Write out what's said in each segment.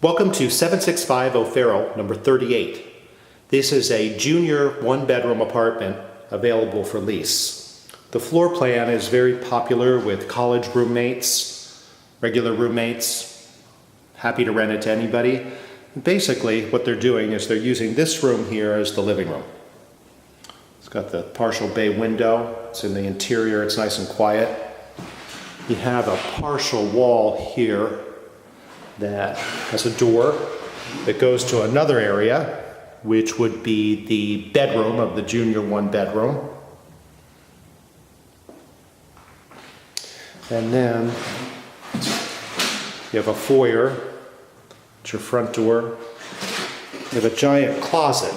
Welcome to 765 O'Farrell, number 38. This is a junior one-bedroom apartment available for lease. The floor plan is very popular with college roommates, regular roommates, happy to rent it to anybody. Basically, what they're doing is they're using this room here as the living room. It's got the partial bay window. It's in the interior. It's nice and quiet. You have a partial wall here that has a door that goes to another area, which would be the bedroom of the junior one bedroom. And then you have a foyer. It's your front door. You have a giant closet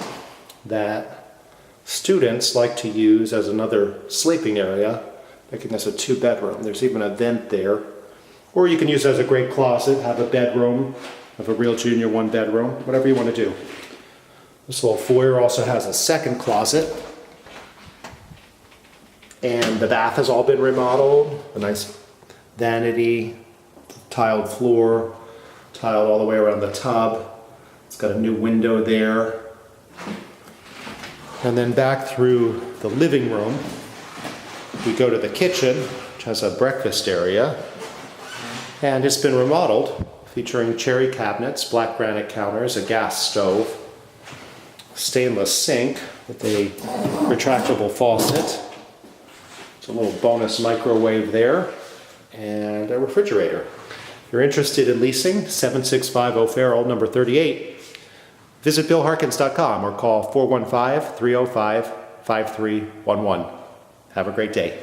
that students like to use as another sleeping area, making this a two-bedroom. There's even a vent there. Or you can use it as a great closet, have a bedroom, have a real junior one bedroom, whatever you want to do. This little foyer also has a second closet. And the bath has all been remodeled. A nice vanity, tiled floor, tiled all the way around the tub. It's got a new window there. And then back through the living room, we go to the kitchen, which has a breakfast area. And it's been remodeled, featuring cherry cabinets, black granite counters, a gas stove, stainless sink with a retractable faucet. It's a little bonus microwave there, and a refrigerator. If you're interested in leasing, 765 O'Farrell, number 38, visit billharkins.com or call 415-305-5311. Have a great day.